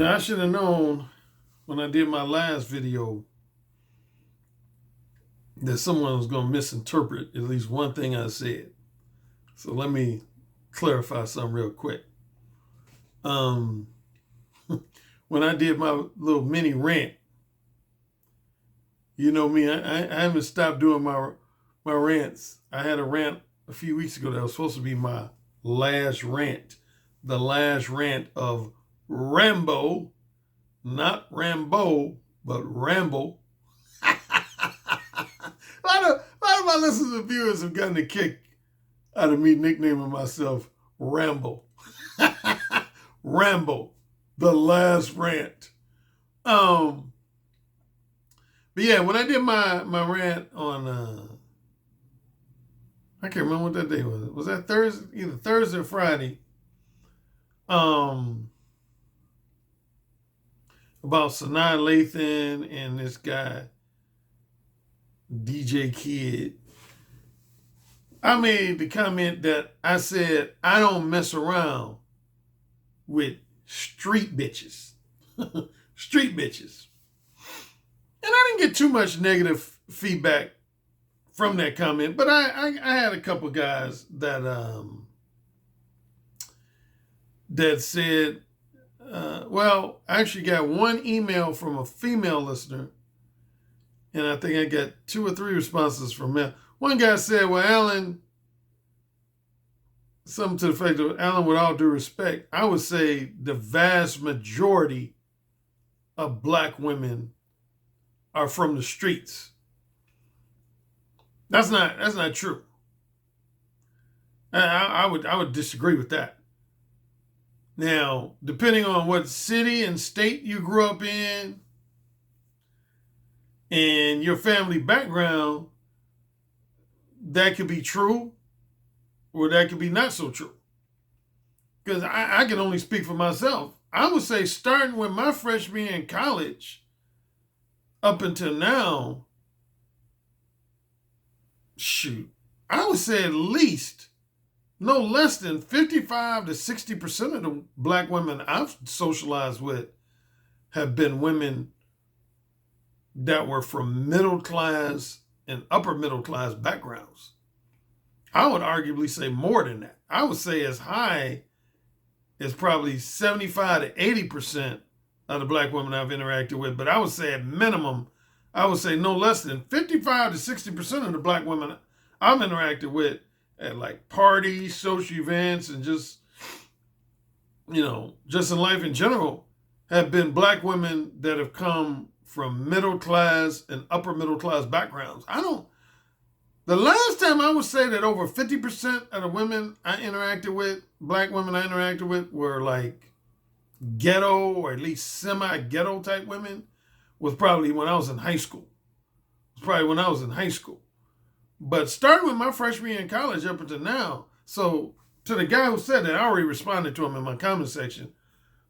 Now, I should have known when I did my last video that someone was going to misinterpret at least one thing I said. So let me clarify something real quick. When I did my little mini rant, you know me, I haven't stopped doing my rants. I had a rant a few weeks ago that was supposed to be my last rant. The last rant of Rambo, not Rambo, but Rambo. a lot of my listeners and viewers have gotten a kick out of me nicknaming myself Rambo. Rambo, the last rant. But yeah, when I did my rant on I can't remember what that day was. Was that Thursday? Either Thursday or Friday. About Sanaa Lathan and this guy, DJ Kid. I made the comment that I said, I don't mess around with street bitches. Street bitches. And I didn't get too much negative feedback from that comment, but I had a couple guys that that said, well, I actually got one email from a female listener, and I think I got 2 or 3 responses from male. One guy said, well, Alan, something to the effect of, Alan, with all due respect, I would say the vast majority of black women are from the streets. That's not true. I would disagree with that. Now, depending on what city and state you grew up in and your family background, that could be true or that could be not so true. Because I can only speak for myself. I would say starting with my freshman year in college up until now, I would say at least no less than 55 to 60% of the black women I've socialized with have been women that were from middle class and upper middle class backgrounds. I would arguably say more than that. I would say as high as probably 75 to 80% of the black women I've interacted with. But I would say at minimum, I would say no less than 55 to 60% of the black women I've interacted with at like parties, social events, and just, just in life in general, have been black women that have come from middle class and upper middle class backgrounds. The last time I would say that over 50% of the women I interacted with, black women I interacted with, were like ghetto or at least semi-ghetto type women, was probably when I was in high school. But starting with my freshman year in college up until now, so to the guy who said that, I already responded to him in my comment section,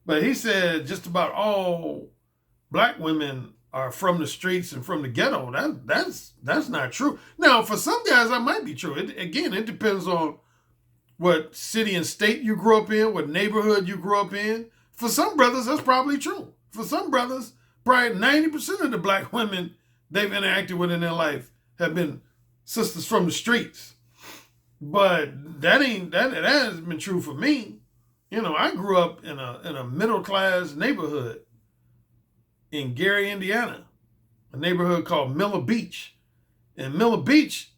but he said just about all black women are from the streets and from the ghetto. That's not true. Now, for some guys, that might be true. It depends on what city and state you grew up in, what neighborhood you grew up in. For some brothers, that's probably true. For some brothers, probably 90% of the black women they've interacted with in their life have been sisters from the streets. But that hasn't been true for me. I grew up in a middle class neighborhood in Gary, Indiana, a neighborhood called Miller Beach. And Miller Beach,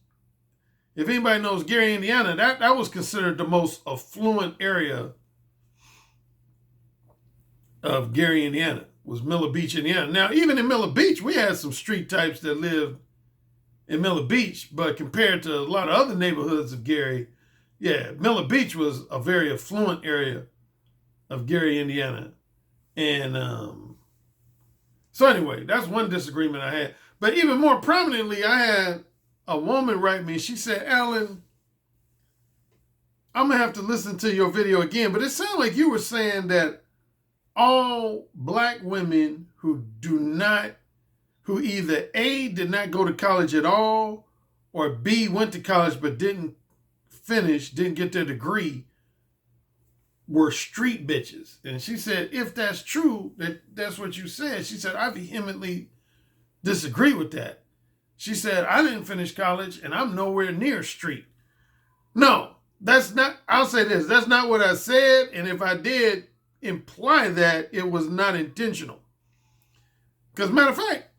if anybody knows Gary, Indiana, that was considered the most affluent area of Gary, Indiana, was Miller Beach, Indiana. Now, even in Miller Beach, we had some street types that lived in Miller Beach, but compared to a lot of other neighborhoods of Gary, Miller Beach was a very affluent area of Gary, Indiana. And so anyway, that's one disagreement I had. But even more prominently, I had a woman write me. She said, Alan, I'm going to have to listen to your video again, but it sounded like you were saying that all black women who either A, did not go to college at all, or B, went to college but didn't get their degree, were street bitches. And she said, if that's true, that's what you said. She said, I vehemently disagree with that. She said, I didn't finish college and I'm nowhere near street. No, that's not, I'll say this, that's not what I said. And if I did imply that, it was not intentional. Because matter of fact,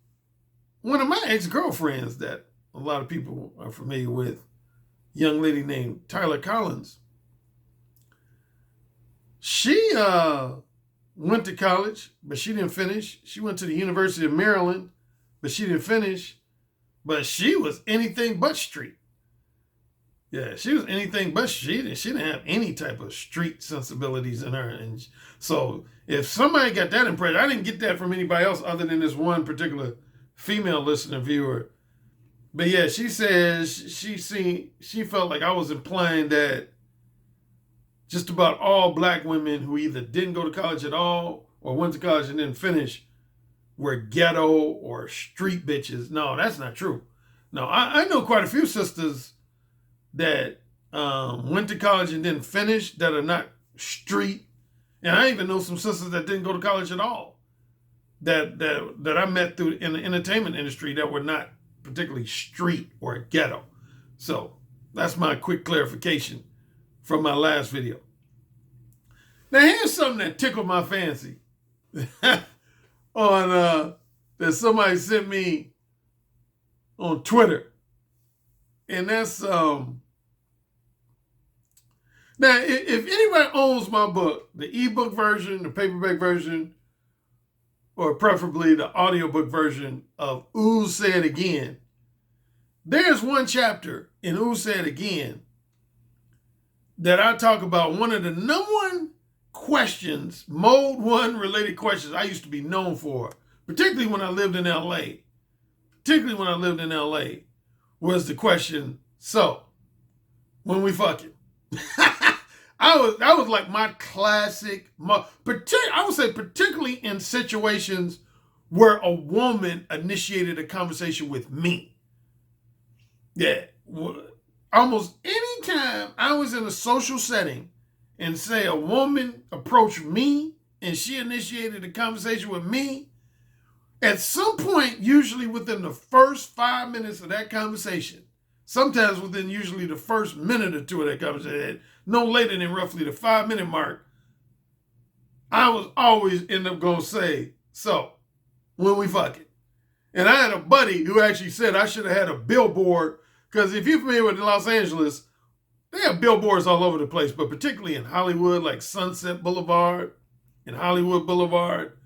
one of my ex-girlfriends that a lot of people are familiar with, a young lady named Tyler Collins, she went to college, but she didn't finish. She went to the University of Maryland, but she didn't finish. But she was anything but street. Yeah, she was anything but street. She didn't have any type of street sensibilities in her. And so if somebody got that impression, I didn't get that from anybody else other than this one particular female listener viewer. But yeah, she says she felt like I was implying that just about all black women who either didn't go to college at all or went to college and didn't finish were ghetto or street bitches. No, that's not true. No, I know quite a few sisters that went to college and didn't finish that are not street. And I even know some sisters that didn't go to college at all that I met through in the entertainment industry that were not particularly street or ghetto. So that's my quick clarification from my last video. Now here's something that tickled my fancy on that somebody sent me on Twitter. And that's now if anybody owns my book, the ebook version, the paperback version, or preferably the audiobook version of Ooh Say It Again, there's one chapter in Ooh Say It Again that I talk about one of the number one questions, mode one related questions I used to be known for, particularly when I lived in LA. Was the question, so when we fucking? That was like my classic, I would say particularly in situations where a woman initiated a conversation with me. Yeah, almost any time I was in a social setting and say a woman approached me and she initiated a conversation with me, at some point, usually within the first 5 minutes of that conversation, sometimes within usually the first minute or two of that conversation, no later than roughly the 5-minute mark, I was always end up going to say, so, when we fucking? And I had a buddy who actually said I should have had a billboard, because if you're familiar with Los Angeles, they have billboards all over the place, but particularly in Hollywood, like Sunset Boulevard and Hollywood Boulevard.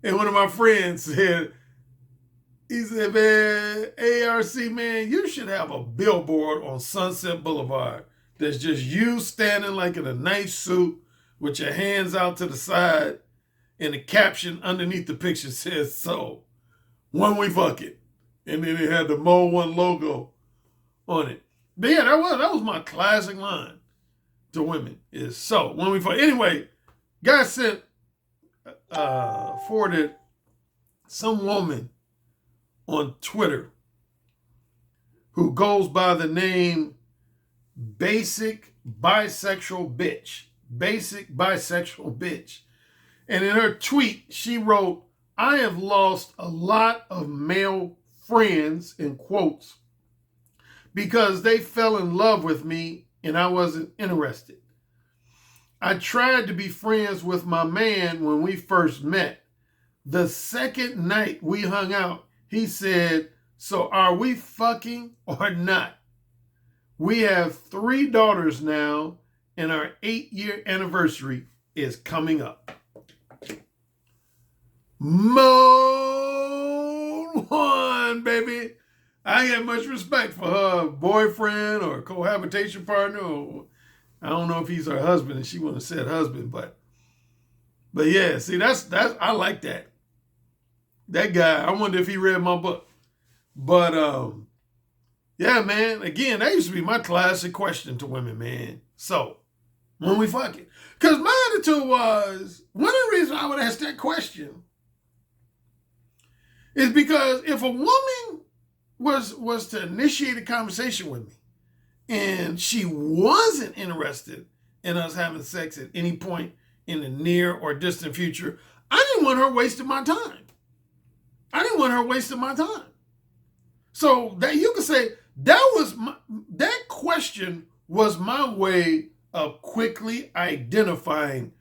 And one of my friends said, man, ARC, man, you should have a billboard on Sunset Boulevard that's just you standing like in a nice suit with your hands out to the side, and the caption underneath the picture says, so, when we fucking? And then it had the Mo 1 logo on it. But yeah, that was my classic line to women, is so, when we fucking? Anyway, guy sent, forwarded some woman on Twitter who goes by the name Basic Bisexual Bitch. Basic Bisexual Bitch. And in her tweet, she wrote, I have lost a lot of male friends, in quotes, because they fell in love with me and I wasn't interested. I tried to be friends with my man when we first met. The second night we hung out, he said, so are we fucking or not? We have 3 daughters now, and our 8-year anniversary is coming up. Mode 1, baby. I ain't got much respect for her boyfriend or cohabitation partner, or I don't know if he's her husband, and she wouldn't have said husband, but yeah, see, that's I like that. That guy, I wonder if he read my book. But yeah, man, again, that used to be my classic question to women, man. So, when we fucking? Because my attitude was, one of the reasons I would ask that question is because if a woman was to initiate a conversation with me and she wasn't interested in us having sex at any point in the near or distant future. I didn't want her wasting my time. I didn't want her wasting my time. So that you could say that question was my way of quickly identifying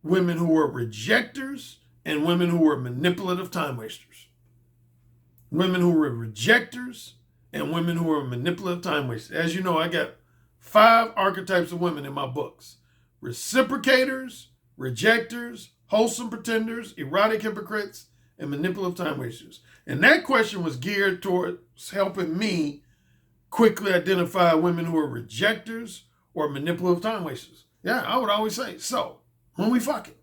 women who were rejectors and women who were manipulative time wasters. Women who were rejectors and women who were manipulative time wasters. As you know, I got 5 archetypes of women in my books: reciprocators, rejectors, wholesome pretenders, erotic hypocrites, and manipulative time wasters. And that question was geared towards helping me quickly identify women who are rejectors or manipulative time wasters. Yeah, I would always say, so, when we fucking.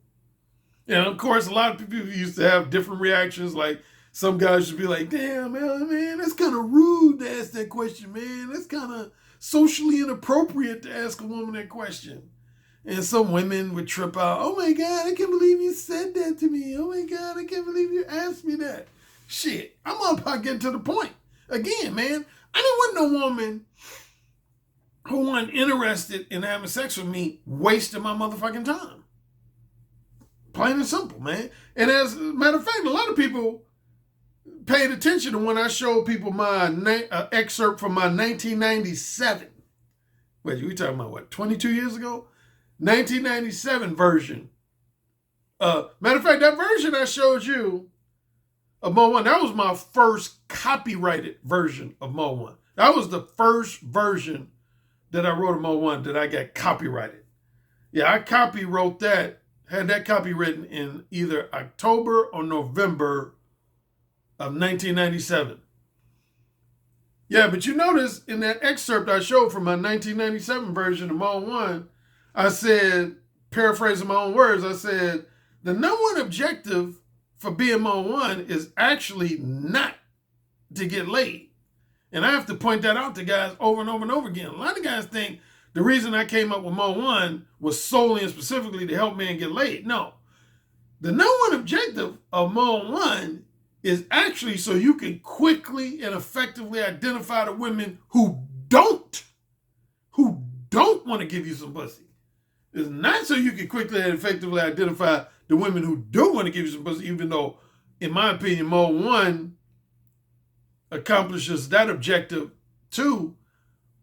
And of course, a lot of people used to have different reactions. Like, some guys should be like, damn, man, that's kind of rude to ask that question, man. That's kind of socially inappropriate to ask a woman that question. And some women would trip out. Oh my God, I can't believe you said that to me. Oh my God, I can't believe you asked me that. Shit, I'm all about getting to the point. Again, man, I didn't want no woman who wasn't interested in having sex with me wasting my motherfucking time. Plain and simple, man. And as a matter of fact, a lot of people paid attention to when I showed people my excerpt from my 1997. Wait, we talking about what, 22 years ago? 1997 version. Matter of fact, that version I showed you of Mo 1, that was my first copyrighted version of Mo 1. That was the first version that I wrote of Mo 1 that I got copyrighted. Yeah, I copywrote that, had that copywritten in either October or November of 1997. Yeah, but you notice in that excerpt I showed from my 1997 version of Mo 1, I said, paraphrasing my own words, I said, the number one objective for being Mo 1 is actually not to get laid. And I have to point that out to guys over and over and over again. A lot of guys think the reason I came up with Mo 1 was solely and specifically to help men get laid. No. The number one objective of Mo 1 is actually so you can quickly and effectively identify the women who don't want to give you some pussy. It's not so you can quickly and effectively identify the women who do want to give you some pussy, even though, in my opinion, Mo 1 accomplishes that objective too.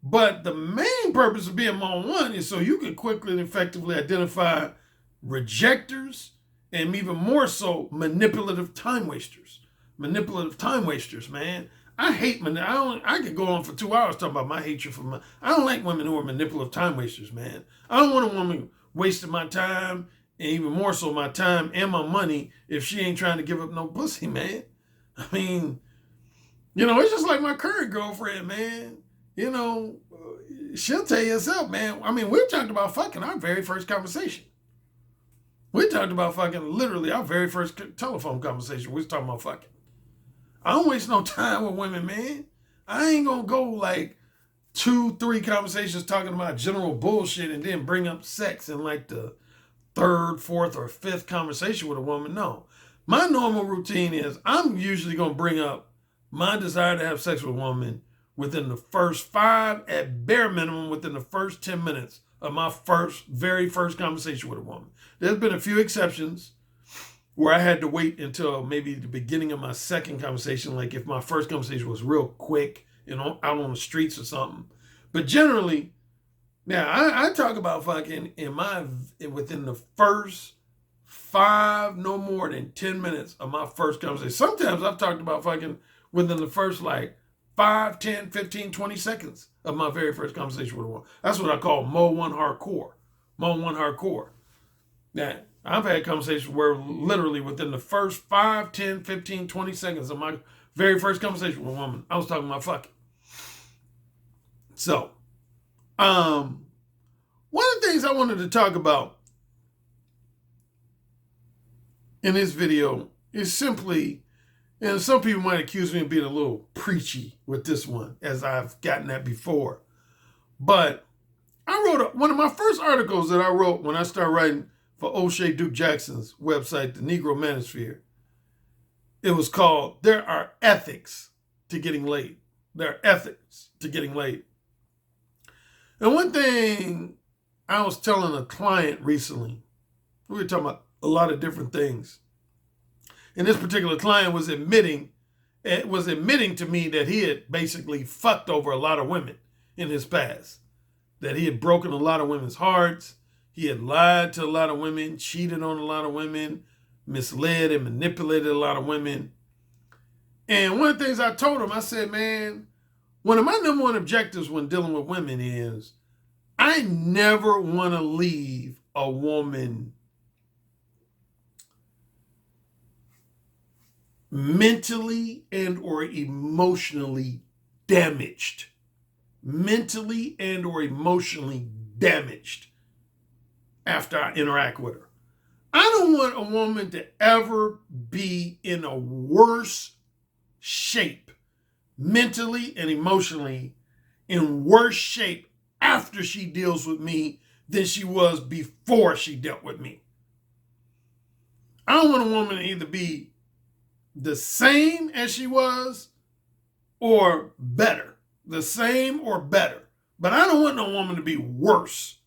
But the main purpose of being Mo 1 is so you can quickly and effectively identify rejectors and even more so manipulative time wasters. Manipulative time wasters, man. I hate I could go on for 2 hours talking about my hatred for I don't like women who are manipulative time wasters, man. I don't want a woman wasting my time, and even more so my time and my money, if she ain't trying to give up no pussy, man. I mean, it's just like my current girlfriend, man. She'll tell you herself, man. I mean, we talked about fucking our very first conversation. We talked about fucking literally our very first telephone conversation. We was talking about fucking. I don't waste no time with women, man. I ain't gonna go like 2-3 conversations talking about general bullshit and then bring up sex in like the 3rd, 4th, or 5th conversation with a woman. No. My normal routine is I'm usually gonna bring up my desire to have sex with a woman within the first 5, at bare minimum within the first 10 minutes of my very first conversation with a woman. There's been a few exceptions where I had to wait until maybe the beginning of my second conversation, like if my first conversation was real quick, out on the streets or something. But generally, now I talk about fucking within the first 5, no more than 10 minutes of my first conversation. Sometimes I've talked about fucking within the first like 5, 10, 15, 20 seconds of my very first conversation with a woman. That's what I call Mo 1 hardcore. Mo 1 hardcore. Now, I've had conversations where literally within the first 5, 10, 15, 20 seconds of my very first conversation with a woman, I was talking about fucking. So, one of the things I wanted to talk about in this video is simply, and some people might accuse me of being a little preachy with this one, as I've gotten that before. But I wrote one of my first articles that I wrote when I started writing for O'Shea Duke Jackson's website, The Negro Manosphere. It was called, There Are Ethics to Getting Laid. There are ethics to getting laid. And one thing I was telling a client recently, we were talking about a lot of different things. And this particular client was admitting to me that he had basically fucked over a lot of women in his past. That he had broken a lot of women's hearts. He had lied to a lot of women, cheated on a lot of women, misled and manipulated a lot of women. And one of the things I told him, I said, man, one of my number one objectives when dealing with women is I never want to leave a woman mentally and or emotionally damaged. Mentally and or emotionally damaged after I interact with her. I don't want a woman to ever be in a worse shape, mentally and emotionally, in worse shape after she deals with me than she was before she dealt with me. I don't want a woman to either be the same as she was or better. The same or better. But I don't want no woman to be worse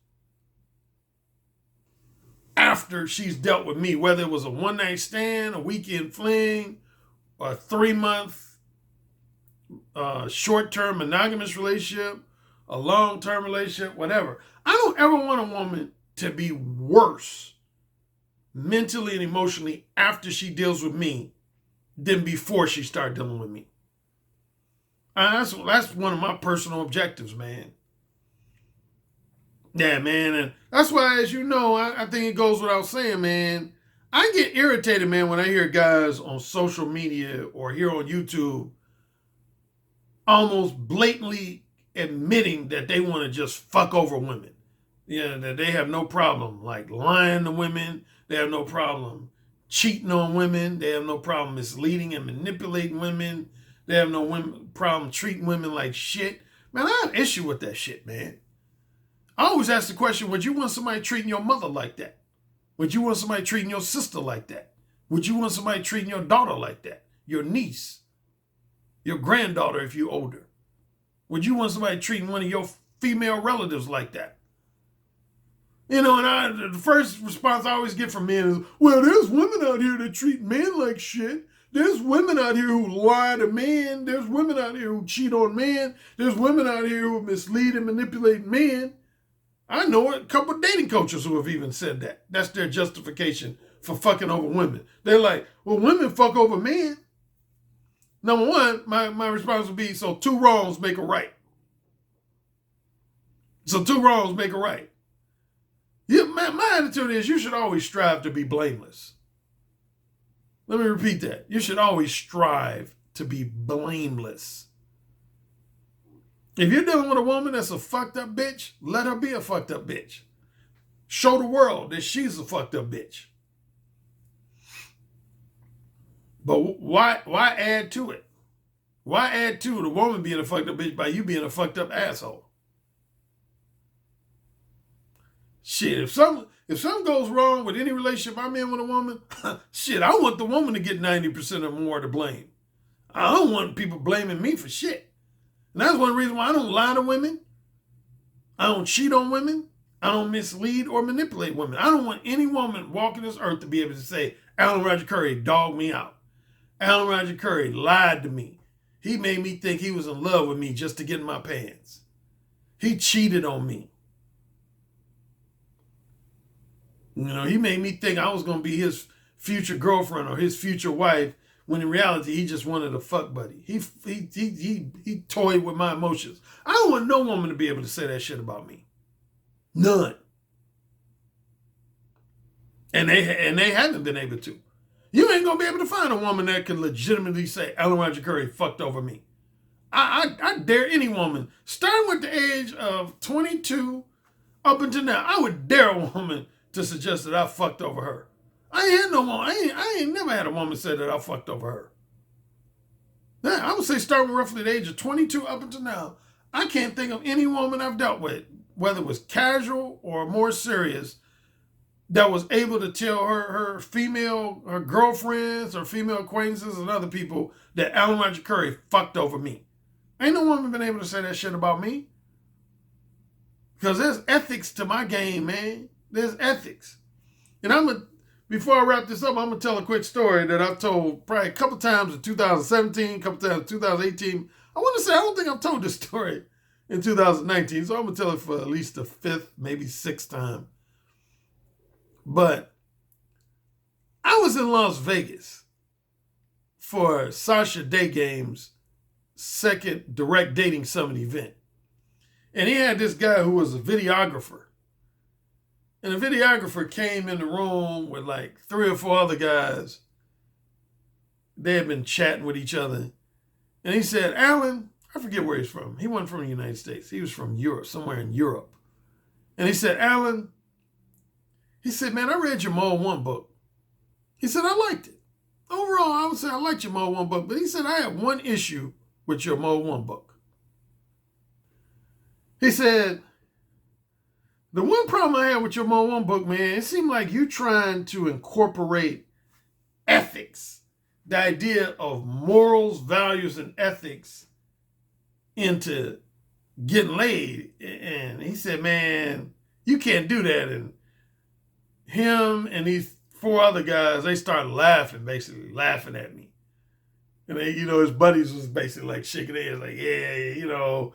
after she's dealt with me, whether it was a one-night stand, a weekend fling, a 3-month short-term monogamous relationship, a long-term relationship, whatever. I don't ever want a woman to be worse mentally and emotionally after she deals with me than before she started dealing with me. That's one of my personal objectives, man. Yeah, man. And that's why, as you know, I think it goes without saying, man, I get irritated, man, when I hear guys on social media or here on YouTube almost blatantly admitting that they want to just fuck over women. Yeah, that they have no problem like lying to women. They have no problem cheating on women. They have no problem misleading and manipulating women. They have no problem treating women like shit. Man, I have an issue with that shit, man. I always ask the question, would you want somebody treating your mother like that? Would you want somebody treating your sister like that? Would you want somebody treating your daughter like that? Your niece? Your granddaughter if you're older? Would you want somebody treating one of your female relatives like that? You know, and the first response I always get from men is, well, there's women out here that treat men like shit. There's women out here who lie to men. There's women out here who cheat on men. There's women out here who mislead and manipulate men. I know a couple of dating coaches who have even said that. That's their justification for fucking over women. They're like, well, women fuck over men. Number one, my response would be, so 2 wrongs make a right. So 2 wrongs make a right. Yeah, my attitude is you should always strive to be blameless. Let me repeat that. You should always strive to be blameless. If you're dealing with a woman that's a fucked up bitch, let her be a fucked up bitch. Show the world that she's a fucked up bitch. But why add to it? Why add to the woman being a fucked up bitch by you being a fucked up asshole? Shit, if something goes wrong with any relationship I'm in with a woman, shit, I want the woman to get 90% or more to blame. I don't want people blaming me for shit. And that's one reason why I don't lie to women. I don't cheat on women. I don't mislead or manipulate women. I don't want any woman walking this earth to be able to say, Alan Roger Currie dogged me out. Alan Roger Currie lied to me. He made me think he was in love with me just to get in my pants. He cheated on me. You know, he made me think I was going to be his future girlfriend or his future wife, when in reality, he just wanted a fuck buddy. He toyed with my emotions. I don't want no woman to be able to say that shit about me. None. And they haven't been able to. You ain't going to be able to find a woman that can legitimately say, Alan Roger Currie fucked over me. I dare any woman, starting with the age of 22 up until now, I would dare a woman to suggest that I fucked over her. I ain't never had a woman say that I fucked over her. Now, I would say starting roughly the age of 22 up until now, I can't think of any woman I've dealt with, whether it was casual or more serious, that was able to tell her girlfriends or female acquaintances and other people that Alan Roger Currie fucked over me. Ain't no woman been able to say that shit about me. Because there's ethics to my game, man. There's ethics. And before I wrap this up, I'm going to tell a quick story that I've told probably a couple times in 2017, a couple times in 2018. I want to say I don't think I've told this story in 2019, so I'm going to tell it for at least the fifth, maybe sixth time. But I was in Las Vegas for Sasha Day Game's second direct dating summit event. And he had this guy who was a videographer. And the videographer came in the room with like 3 or 4 other guys. They had been chatting with each other. And he said, Alan, I forget where he's from. He wasn't from the United States. He was from Europe, somewhere in Europe. And he said, Alan, he said, man, I read your Mode 1 book. He said, I liked it. Overall, I would say I liked your Mode 1 book. But he said, I had one issue with your Mode 1 book. He said, the one problem I had with your Mode 1 book, man, it seemed like you trying to incorporate ethics, the idea of morals, values, and ethics into getting laid. And he said, man, you can't do that. And him and these 4 other guys, they started laughing, basically laughing at me. And they, his buddies was basically like shaking their heads like, yeah,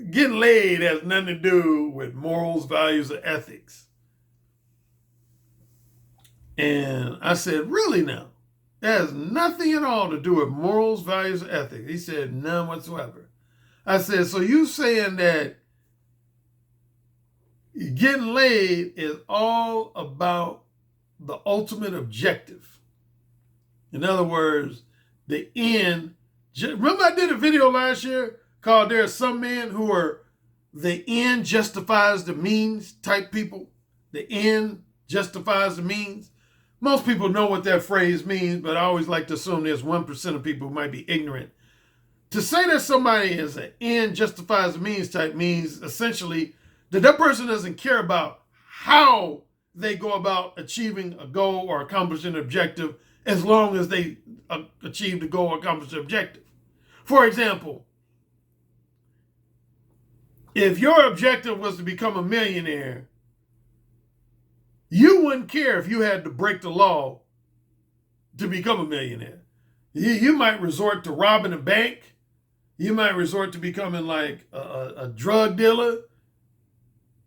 getting laid has nothing to do with morals, values, or ethics. And I said, really now? That has nothing at all to do with morals, values, or ethics. He said, none whatsoever. I said, so you saying that getting laid is all about the ultimate objective? In other words, the end. Remember I did a video last year called There Are Some Men Who Are the End Justifies the Means type people. The end justifies the means. Most people know what that phrase means, but I always like to assume there's 1% of people who might be ignorant. To say that somebody is an end justifies the means type means essentially that person doesn't care about how they go about achieving a goal or accomplishing an objective as long as they achieve the goal or accomplish the objective. For example, if your objective was to become a millionaire, you wouldn't care if you had to break the law to become a millionaire. You might resort to robbing a bank. You might resort to becoming like a drug dealer.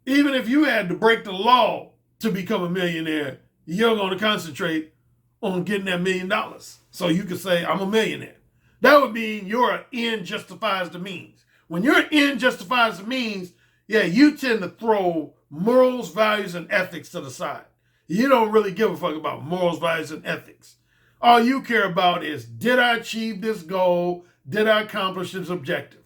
Even if you had to break the law to become a millionaire, you're going to concentrate on getting that $1 million. So you could say, I'm a millionaire. That would mean your end justifies the means. When your end justifies the means, you tend to throw morals, values, and ethics to the side. You don't really give a fuck about morals, values, and ethics. All you care about is, did I achieve this goal? Did I accomplish this objective?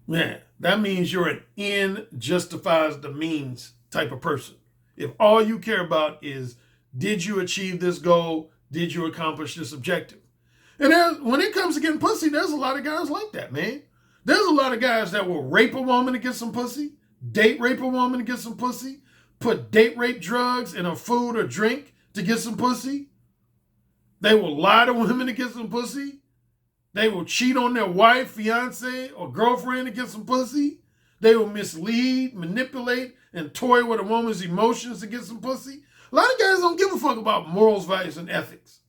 Man, that means you're an end justifies the means type of person. If all you care about is, did you achieve this goal? Did you accomplish this objective? And when it comes to getting pussy, there's a lot of guys like that, man. There's a lot of guys that will rape a woman to get some pussy, date rape a woman to get some pussy, put date rape drugs in a food or drink to get some pussy. They will lie to women to get some pussy. They will cheat on their wife, fiance, or girlfriend to get some pussy. They will mislead, manipulate, and toy with a woman's emotions to get some pussy. A lot of guys don't give a fuck about morals, values, and ethics.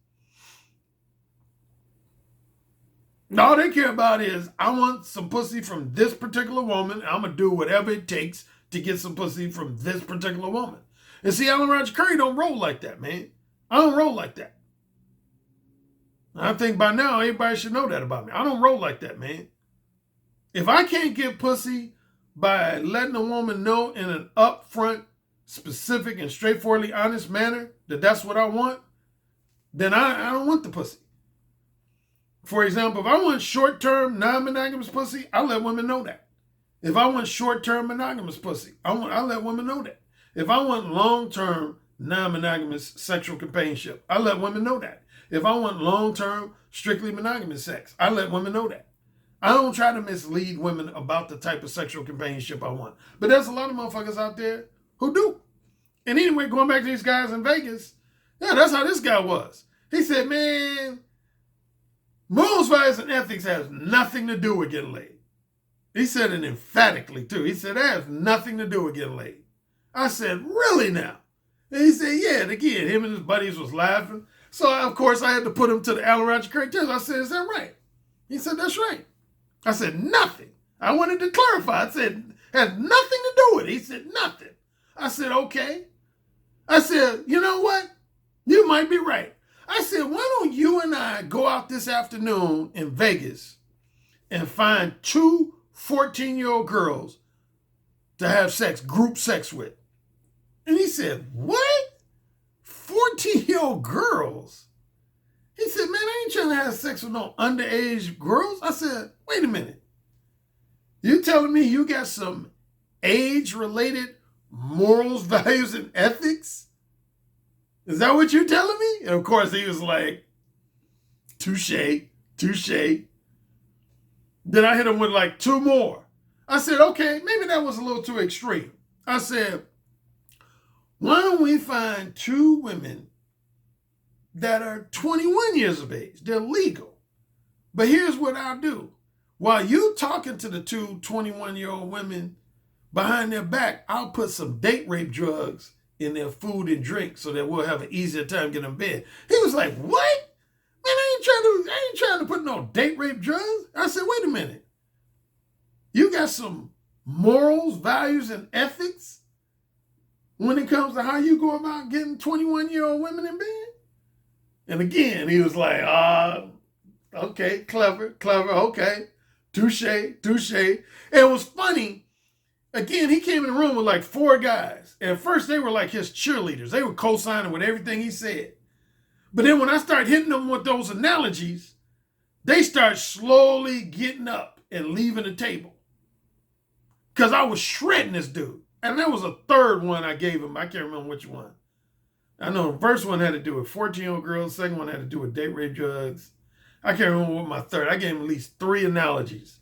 All they care about is, I want some pussy from this particular woman. I'm going to do whatever it takes to get some pussy from this particular woman. And see, Alan Roger Currie don't roll like that, man. I don't roll like that. I think by now, everybody should know that about me. I don't roll like that, man. If I can't get pussy by letting a woman know in an upfront, specific, and straightforwardly honest manner that that's what I want, then I don't want the pussy. For example, if I want short-term, non-monogamous pussy, I let women know that. If I want short-term monogamous pussy, I let women know that. If I want long-term, non-monogamous sexual companionship, I let women know that. If I want long-term, strictly monogamous sex, I let women know that. I don't try to mislead women about the type of sexual companionship I want. But there's a lot of motherfuckers out there who do. And anyway, going back to these guys in Vegas, that's how this guy was. He said, man, morals, values, and ethics has nothing to do with getting laid. He said it emphatically, too. He said, that has nothing to do with getting laid. I said, really now? And he said, yeah. And again, him and his buddies was laughing. So, of course, I had to put him to the Allen Roger Currie test. I said, is that right? He said, that's right. I said, nothing. I wanted to clarify. I said, has nothing to do with it. He said, nothing. I said, okay. I said, you know what? You might be right. I said, why don't you and I go out this afternoon in Vegas and find two 14-year-old girls to have sex, group sex with? And he said, what? 14-year-old girls? He said, man, I ain't trying to have sex with no underage girls. I said, wait a minute. You telling me you got some age-related morals, values, and ethics? Is that what you're telling me? And of course, he was like, touche, touche. Then I hit him with like two more. I said, okay, maybe that was a little too extreme. I said, why don't we find two women that are 21 years of age? They're legal. But here's what I'll do. While you talking to the two 21-year-old women behind their back, I'll put some date rape drugs in their food and drink so that we'll have an easier time getting in bed. He was like, what? Man, I ain't trying to put no date rape drugs. I said, wait a minute. You got some morals, values, and ethics when it comes to how you go about getting 21-year-old women in bed? And again, he was like, okay, clever, okay. Touche, touche. And it was funny. Again, he came in the room with like four guys. And at first, they were like his cheerleaders. They were co-signing with everything he said. But then when I started hitting them with those analogies, they start slowly getting up and leaving the table. Because I was shredding this dude. And there was a third one I gave him. I can't remember which one. I know the first one had to do with 14-year-old girls. The second one had to do with date rape drugs. I can't remember what my third. I gave him at least three analogies.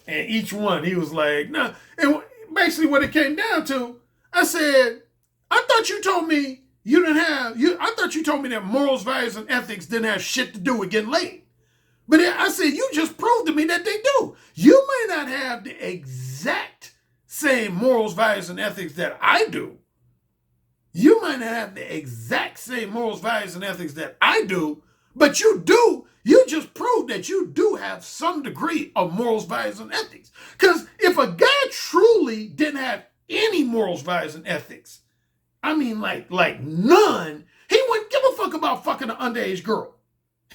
And each one, he was like, nah. And basically what it came down to, I said, I thought you told me I thought you told me that morals, values, and ethics didn't have shit to do with getting laid. But I said, you just proved to me that they do. You may not have the exact same morals, values, and ethics that I do. You might not have the exact same morals, values, and ethics that I do, but you do. You just proved that you do have some degree of morals, values, and ethics. Because if a guy truly didn't have any morals, values, and ethics, I mean like none, he wouldn't give a fuck about fucking an underage girl.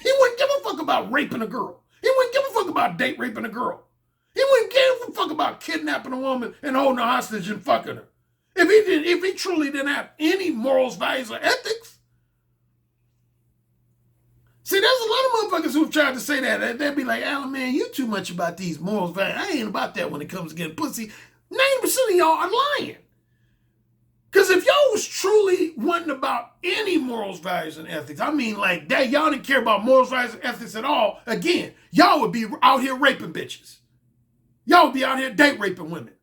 He wouldn't give a fuck about raping a girl. He wouldn't give a fuck about date raping a girl. He wouldn't give a fuck about kidnapping a woman and holding her hostage and fucking her. If he truly didn't have any morals, values, or ethics. See, there's a lot of motherfuckers who've tried to say that. They'd be like, Alan, man, you too much about these morals, values. I ain't about that when it comes to getting pussy. 90% of y'all are lying. Because if y'all was truly wanting about any morals, values, and ethics, I mean like that, y'all didn't care about morals, values, and ethics at all, again, y'all would be out here raping bitches. Y'all would be out here date raping women.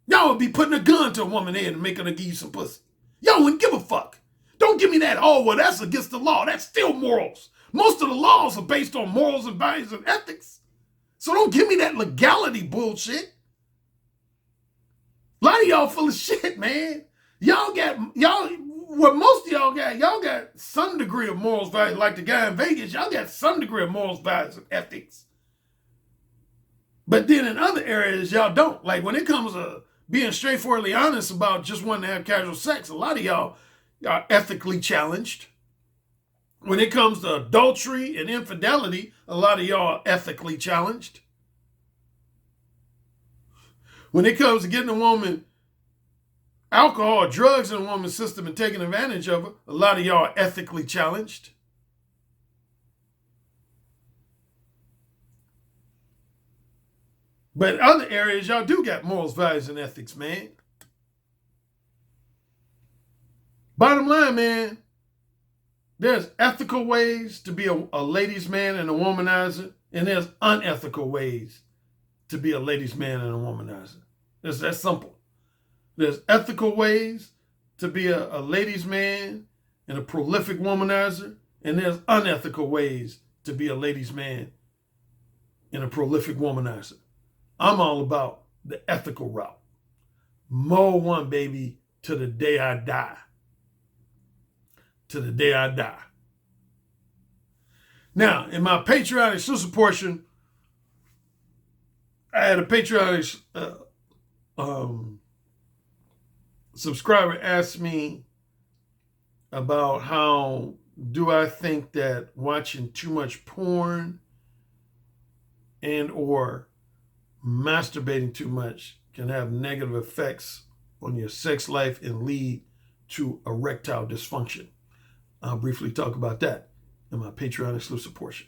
Y'all would be putting a gun to a woman head and making her give you some pussy. Y'all wouldn't give a fuck. Don't give me that, oh, well, that's against the law. That's still morals. Most of the laws are based on morals and values and ethics. So don't give me that legality bullshit. A lot of y'all full of shit, man. What most of y'all got some degree of morals, values. Like the guy in Vegas, y'all got some degree of morals, values, and ethics. But then in other areas, y'all don't. Like when it comes to being straightforwardly honest about just wanting to have casual sex, a lot of y'all are ethically challenged. When it comes to adultery and infidelity, a lot of y'all are ethically challenged. When it comes to getting a woman alcohol or drugs in a woman's system and taking advantage of her, a lot of y'all are ethically challenged. But in other areas, y'all do got morals, values, and ethics, man. Bottom line, man, there's ethical ways to be a ladies' man and a womanizer, and there's unethical ways to be a ladies' man and a womanizer. It's that simple. There's ethical ways to be a ladies' man and a prolific womanizer, and there's unethical ways to be a ladies' man and a prolific womanizer. I'm all about the ethical route. Mo one, baby, to the day I die. To the day I die. Now, in my patriotic exclusive portion, I had a patriotic subscriber ask me about how do I think that watching too much porn and or masturbating too much can have negative effects on your sex life and lead to erectile dysfunction. I'll briefly talk about that in my Patreon exclusive portion.